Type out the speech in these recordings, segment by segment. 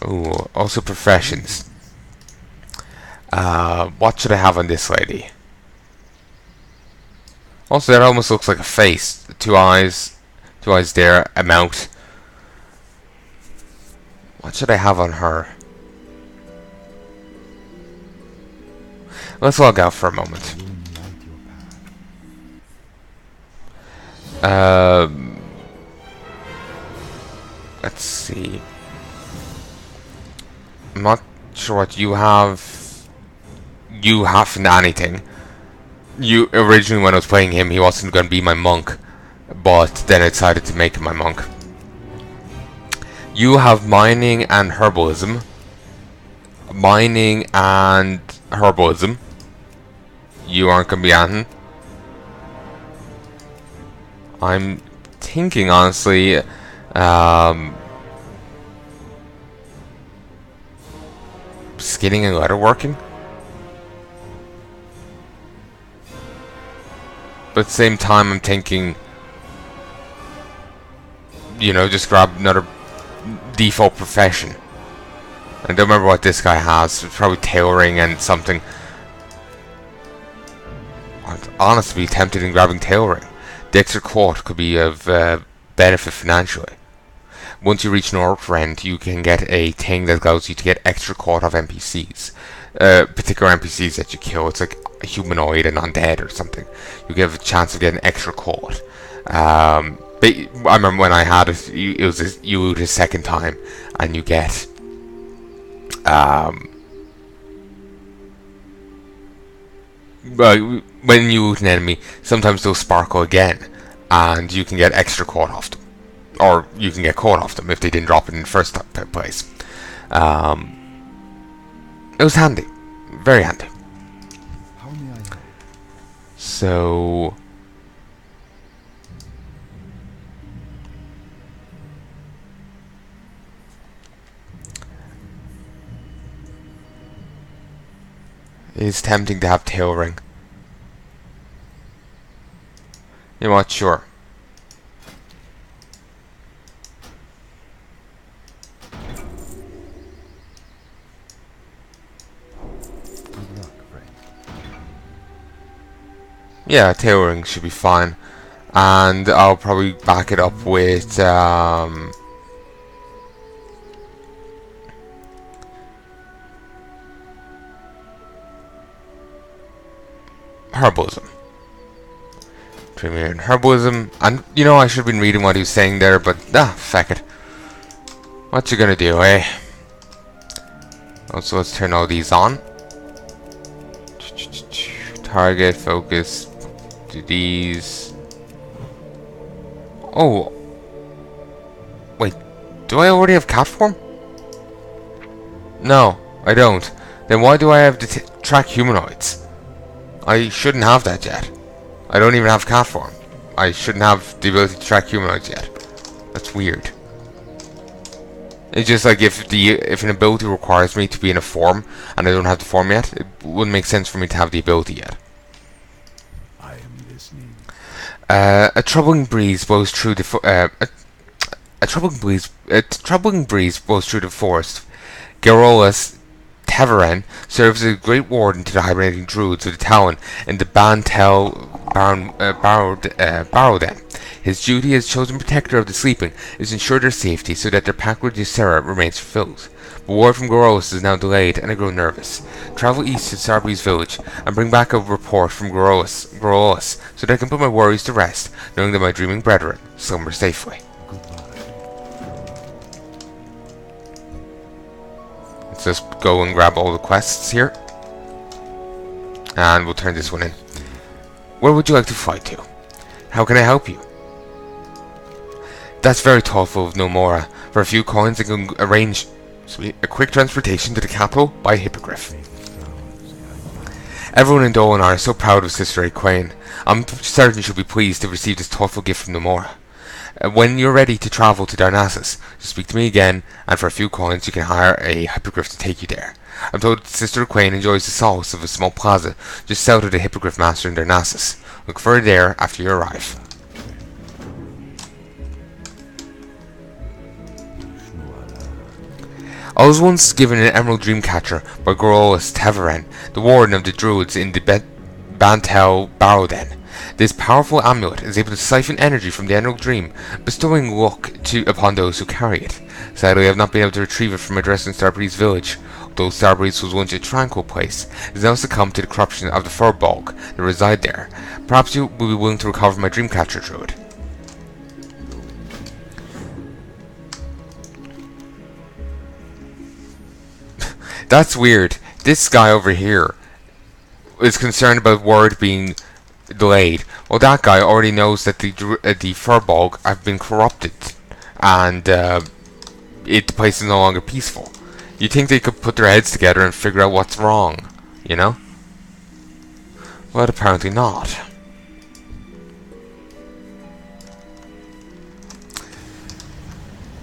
Ooh, also professions. What should I have on this lady? Also, that almost looks like a face. Two eyes there, a mouth. What should I have on her? Let's log out for a moment. Let's see. I'm not sure what you have. You haven't anything. You originally, when I was playing him, he wasn't going to be my monk, but then I decided to make him my monk. You have mining and herbalism. Mining and herbalism. You aren't going to be anything. I'm thinking, honestly, skinning and leatherworking. But at the same time, I'm thinking, you know, just grab another default profession. I don't remember what this guy has. It's probably tailoring and something. I'd honestly be tempted in grabbing tailoring. The extra quart could be of benefit financially. Once you reach Northrend, you can get a thing that allows you to get extra quart of NPCs. Particular NPCs that you kill. It's like a humanoid and undead or something. You get a chance of getting extra quart. I remember when I had it, you loot a second time, and you get when you loot an enemy, sometimes they'll sparkle again, and you can get extra quart off them, or you can get quart off them if they didn't drop it in the first place. It was handy, very handy. So it's tempting to have tailoring. You know what? Sure. Yeah, tailoring should be fine, and I'll probably back it up with herbalism. Premier and herbalism, and you know I should have been reading what he was saying there, but feck it. What you gonna do, eh? Also, let's turn all these on. Target, focus, do these. Oh, wait, do I already have cat form? No, I don't. Then why do I have to track humanoids? I shouldn't have that yet. I don't even have cat form. I shouldn't have the ability to track humanoids yet. That's weird. It's just like if an ability requires me to be in a form and I don't have the form yet, it wouldn't make sense for me to have the ability yet. I am listening. A troubling breeze blows through the a troubling breeze blows through the forest. Garrulus Taveren serves as a great warden to the hibernating druids of the town in the Bantel Barrowden. His duty as chosen protector of the sleeping is to ensure their safety so that their pact with Ysera remains fulfilled. But word from Garrulus is now delayed, and I grow nervous. Travel east to Sarby's village and bring back a report from Garrulus so that I can put my worries to rest, knowing that my dreaming brethren slumber safely. Let's just go and grab all the quests here. And we'll turn this one in. Where would you like to fly to? How can I help you? That's very thoughtful of Nomura. For a few coins I can arrange a quick transportation to the capital by Hippogriff. Everyone in Dolan are so proud of Sister Quain. I'm certain she'll be pleased to receive this thoughtful gift from Nomura. When you're ready to travel to Darnassus, just speak to me again, and for a few coins you can hire a Hippogriff to take you there. I'm told Sister Quain enjoys the solace of a small plaza just south of the Hippogriff Master in Darnassus. Look for her there after you arrive. I was once given an emerald dreamcatcher by Gorolus Teveren, the warden of the druids in the Bantel Barrowden. This powerful amulet is able to siphon energy from the emerald dream, bestowing luck upon those who carry it. Sadly, I have not been able to retrieve it from my address in Starbreeze village. Although Starbreeze was once a tranquil place, it has now succumbed to the corruption of the Furbolg that reside there. Perhaps you will be willing to recover my dreamcatcher, druid. That's weird. This guy over here is concerned about word being delayed. Well, that guy already knows that the Furbolg have been corrupted, and the place is no longer peaceful. You'd think they could put their heads together and figure out what's wrong, you know? But apparently not.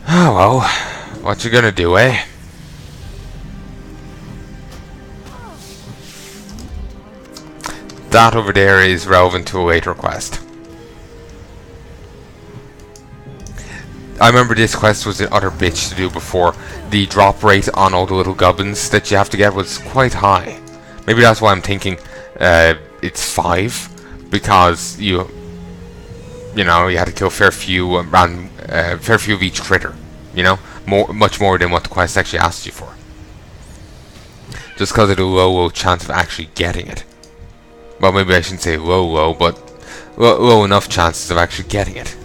Oh well, what you gonna do, eh? That over there is relevant to a later quest. I remember this quest was an utter bitch to do before. The drop rate on all the little goblins that you have to get was quite high. Maybe that's why I'm thinking it's 5, because you know, you had to kill fair few of each critter. You know, much more than what the quest actually asked you for. Just because of the low chance of actually getting it. Well, maybe I shouldn't say low, but low enough chances of actually getting it.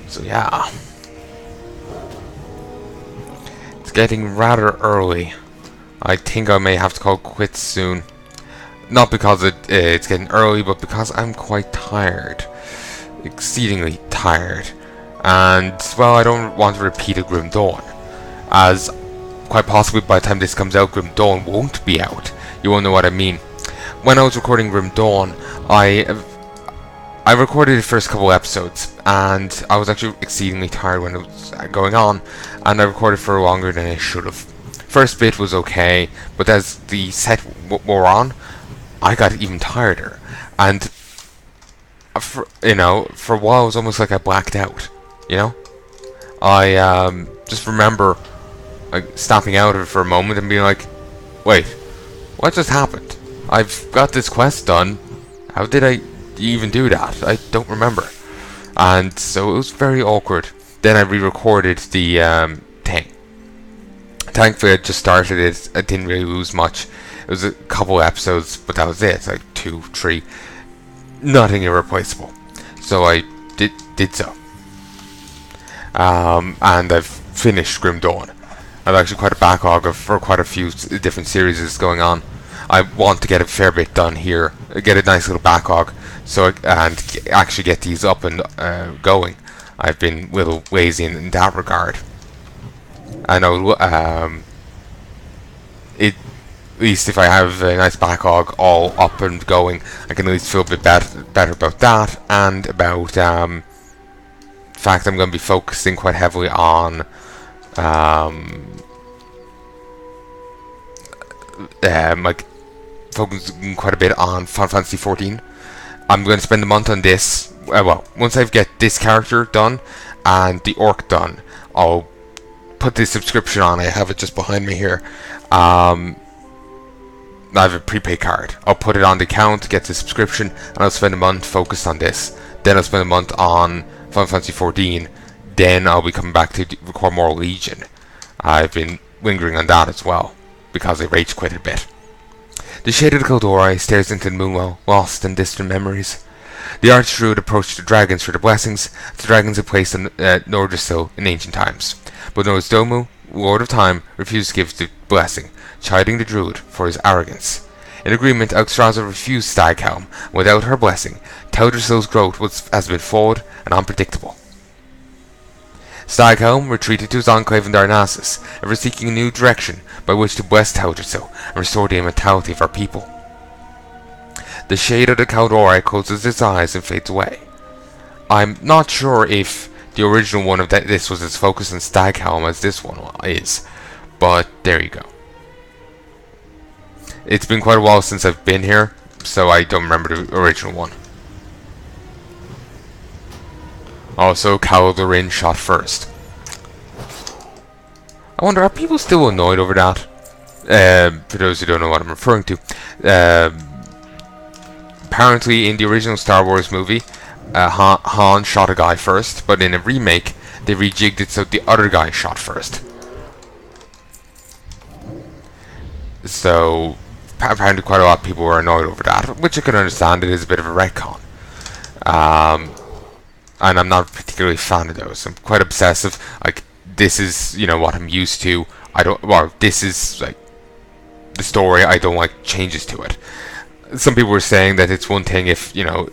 So yeah, it's getting rather early. I think I may have to call quits soon. Not because it's getting early, but because I'm quite tired. Exceedingly tired. And, well, I don't want to repeat a Grim Dawn. As, quite possibly by the time this comes out, Grim Dawn won't be out. You won't know what I mean. When I was recording Grim Dawn, I recorded the first couple episodes, and I was actually exceedingly tired when it was going on, and I recorded for longer than I should have. First bit was okay, but as the set wore on, I got even tireder, and for a while it was almost like I blacked out. You know, I just remember like snapping out of it for a moment and being like, "Wait, what just happened? I've got this quest done. How did I even do that? I don't remember." And so it was very awkward. Then I re-recorded the thing. Thankfully, I just started it. I didn't really lose much. It was a couple episodes, but that was it. Like 2, 3, nothing irreplaceable. So I did so. And I've finished Grim Dawn. I've actually quite a backlog for quite a few different series going on. I want to get a fair bit done here, get a nice little backlog, and actually get these up and going. I've been a little lazy in that regard. I know, at least if I have a nice backlog all up and going, I can at least feel a bit better about that, and about the fact I'm going to be focusing quite heavily on like focusing quite a bit on Final Fantasy 14. I'm going to spend a month on this. Well, once I get this character done and the orc done, I'll put this subscription on. I have it just behind me here. I have a prepaid card. I'll put it on the account, get the subscription, and I'll spend a month focused on this. Then I'll spend a month on Final Fantasy 14. Then I'll be coming back to record more Legion. I've been lingering on that as well, because I rage quit a bit. The shade of the Caladorin stares into the moonwell, lost in distant memories. The Archdruid approached the dragons for the blessings the dragons had placed on Nordrasil in ancient times. But Nozdormu, Lord of Time, refused to give the blessing, chiding the druid for his arrogance. In agreement, Alexstrasza refused Staghelm, and without her blessing, Teldrassil's growth has been forward and unpredictable. Staghelm retreated to his enclave in Darnassus, ever seeking a new direction by which to bless Teldrassil and restore the immortality of our people. The shade of the Caladorin closes its eyes and fades away. I'm not sure if the original one of this was as focused on Staghelm as this one is, but there you go. It's been quite a while since I've been here, so I don't remember the original one. Also, Caladorin shot first. I wonder, are people still annoyed over that? For those who don't know what I'm referring to, apparently in the original Star Wars movie, Han shot a guy first, but in a remake, they rejigged it so the other guy shot first. So, apparently quite a lot of people were annoyed over that, which I can understand. It is a bit of a retcon. And I'm not particularly a fan of those. I'm quite obsessive. Like, this is, you know, what I'm used to. This is, like, the story. I don't like changes to it. Some people were saying that it's one thing if, you know,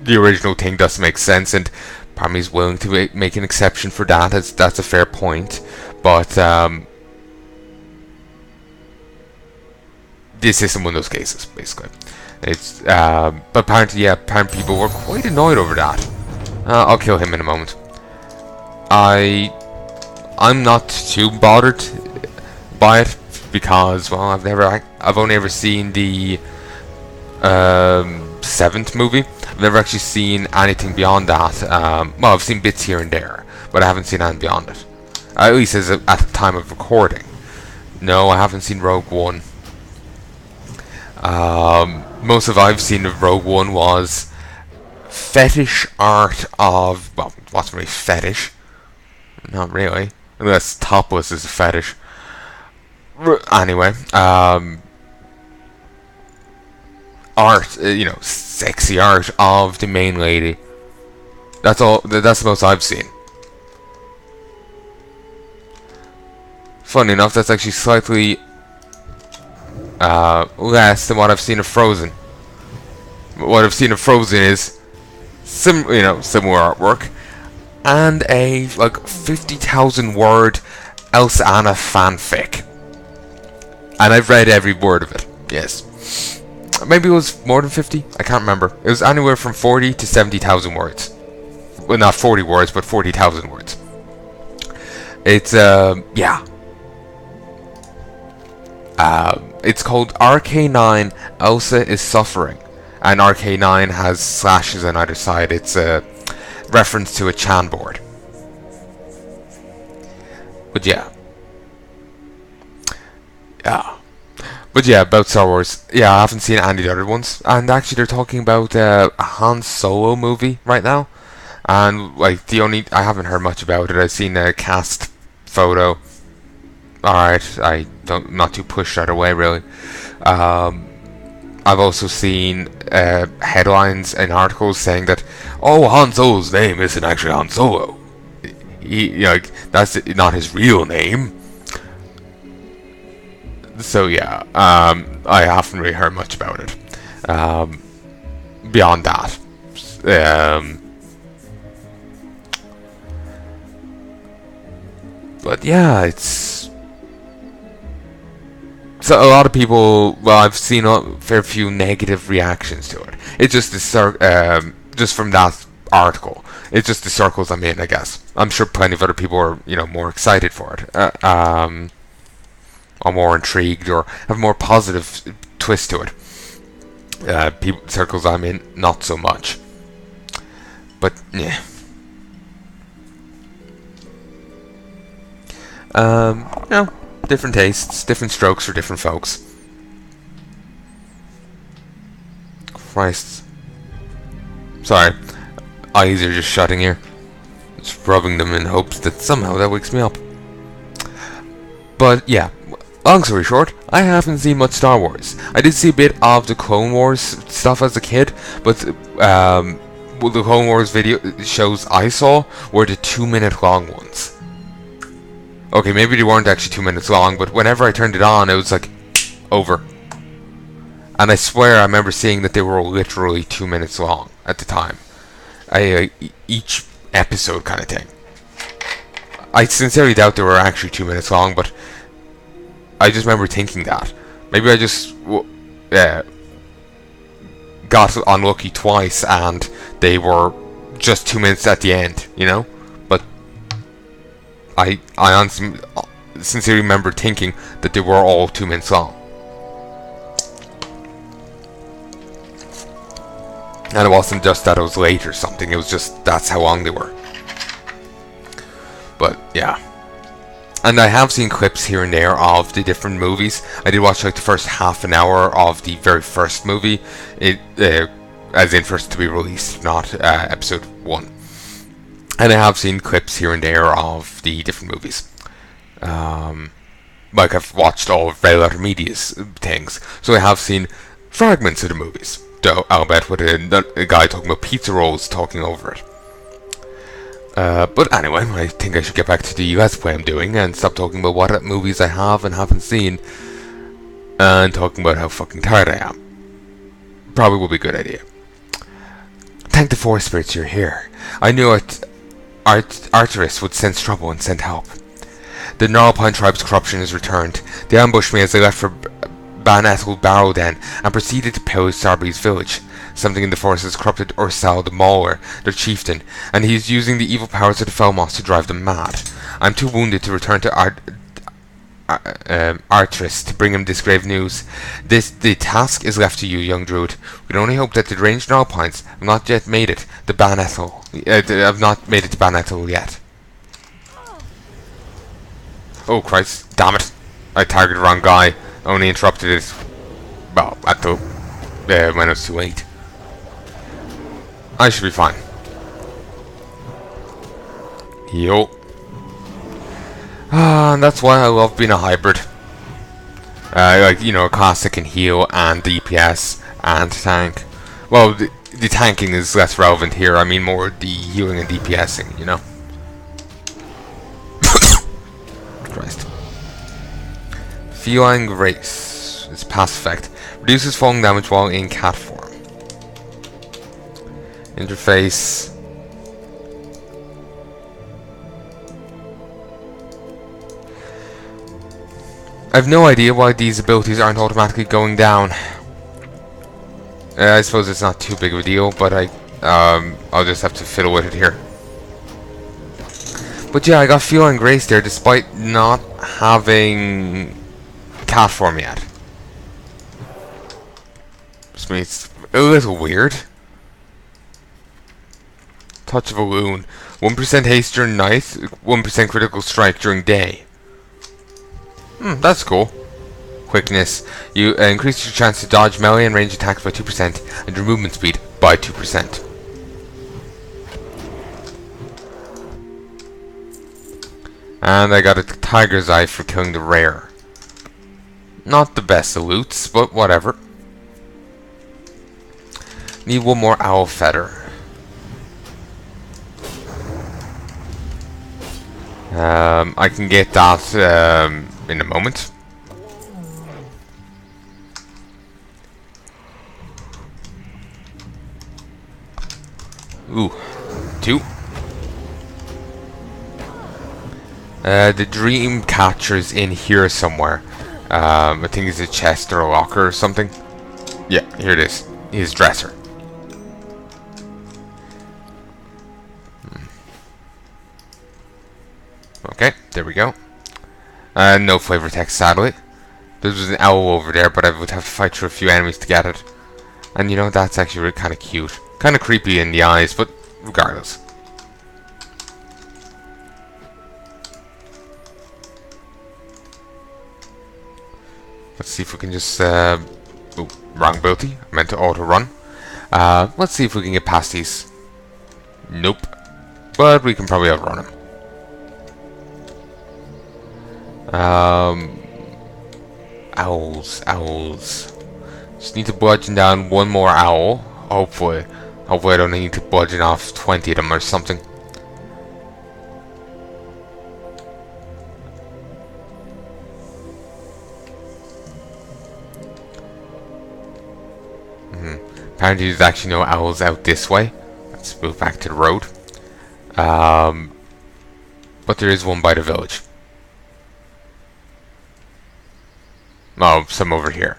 the original thing doesn't make sense, and part of me is willing to make an exception for that. That's a fair point. But, this isn't one of those cases, basically. It's, but apparently, yeah, apparently people were quite annoyed over that. I'll kill him in a moment. I'm not too bothered by it because, well, I've only ever seen the 7th movie. I've never actually seen anything beyond that. Well, I've seen bits here and there, but I haven't seen anything beyond it. At least at the time of recording. No, I haven't seen Rogue One. Most of I've seen of Rogue One was fetish art of, well, what's really fetish? Not really, unless topless is a fetish. Anyway, art, you know, sexy art of the main lady. That's all. That's the most I've seen. Funny enough, that's actually slightly less than what I've seen of Frozen. What I've seen of Frozen is similar artwork and a like 50,000 word Elsa Anna fanfic, and I've read every word of it. Yes, maybe it was more than 50. I can't remember. It was anywhere from 40 to 70,000 words. Well, not 40 words, but 40,000 words. It's yeah. It's called RK9 Elsa is Suffering, and RK9 has slashes on either side. It's a reference to a Chan board. But yeah. But yeah, about Star Wars. Yeah, I haven't seen any of the other ones. And actually they're talking about a Han Solo movie right now. And like I haven't heard much about it. I've seen a cast photo. Alright, not too pushed either way really. I've also seen headlines and articles saying that, oh, Han Solo's name isn't actually Han Solo. That's not his real name. So yeah, I haven't really heard much about it. Beyond that, but yeah, it's. So a lot of people, well, I've seen a fair few negative reactions to it. It's just just from that article. It's just the circles I'm in, I guess. I'm sure plenty of other people are, more excited for it, or more intrigued, or have a more positive twist to it. Circles I'm in, not so much. But yeah. Different tastes, different strokes for different folks. Christ. Sorry. Eyes are just shutting here. Just rubbing them in hopes that somehow that wakes me up. But yeah, long story short, I haven't seen much Star Wars. I did see a bit of the Clone Wars stuff as a kid, but the Clone Wars video shows I saw were the 2-minute long ones. Okay, maybe they weren't actually 2 minutes long, but whenever I turned it on, it was like, over. And I swear I remember seeing that they were literally 2 minutes long at the time. Each episode kind of thing. I sincerely doubt they were actually 2 minutes long, but I just remember thinking that. Maybe I just got unlucky twice and they were just 2 minutes at the end, But I honestly, sincerely remember thinking that they were all 2 minutes long. And it wasn't just that I was late or something, it was just that's how long they were. But yeah. And I have seen clips here and there of the different movies. I did watch like the first half an hour of the very first movie, as in first to be released, not episode 1. And I have seen clips here and there of the different movies. Like I've watched all of Red Letter Media's things, so I have seen fragments of the movies. Though I'll bet with a guy talking about pizza rolls talking over it. But anyway, I think I should get back to the Let's Play I'm doing and stop talking about what movies I have and haven't seen, and talking about how fucking tired I am. Probably will be a good idea. Thank the forest spirits you're here. I knew Arteris would sense trouble and send help. The Gnarlpine tribe's corruption has returned. They ambushed me as I left for Banettle Barrow Den and proceeded to pillage Sarby's village. Something in the forest has corrupted Ursal the Mauler, their chieftain, and he is using the evil powers of the Felmoss to drive them mad. I'm too wounded to return to Artris to bring him this grave news. The task is left to you, young druid. We can only hope that the deranged Gnarlpines have not yet made it to Banettle. Yet. Oh Christ! Damn it! I targeted the wrong guy. Only interrupted it. Well, at the when it was too late. I should be fine. Yo. And that's why I love being a hybrid. Like, you know, a class that can heal and DPS and tank. Well, the tanking is less relevant here. I mean more the healing and DPSing, you know. Christ. Feline Grace. Its pass effect. Reduces falling damage while in cat form. Interface. I have no idea why these abilities aren't automatically going down. I suppose it's not too big of a deal, but I'll just have to fiddle with it here. But yeah, I got Feline Grace there despite not having cat form yet. Which means it's a little weird. Touch of a Loon. 1% haste during night, 1% critical strike during day. That's cool. Quickness. You increase your chance to dodge melee and range attacks by 2% and your movement speed by 2%. And I got a Tiger's Eye for killing the rare. Not the best of loots, but whatever. Need one more Owl Feather. I can get that in a moment. Ooh, 2. The dream catcher's in here somewhere. I think it's a chest or a locker or something. Yeah, here it is. His dresser. Okay, there we go. No flavor text, sadly. There was an owl over there, but I would have to fight through a few enemies to get it. And you know, that's actually really kind of cute. Kind of creepy in the eyes, but regardless. Let's see if we can just... oh, wrong ability. I meant to auto-run. Let's see if we can get past these. Nope. But we can probably outrun him. Owls. Just need to bludgeon down one more owl. Hopefully I don't need to bludgeon off 20 of them or something. Apparently there's actually no owls out this way. Let's move back to the road. But there is one by the village. Oh, some over here.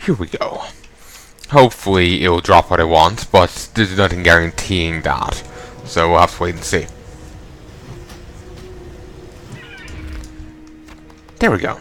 Here we go. Hopefully it'll drop what I want, but there's nothing guaranteeing that. So we'll have to wait and see. There we go.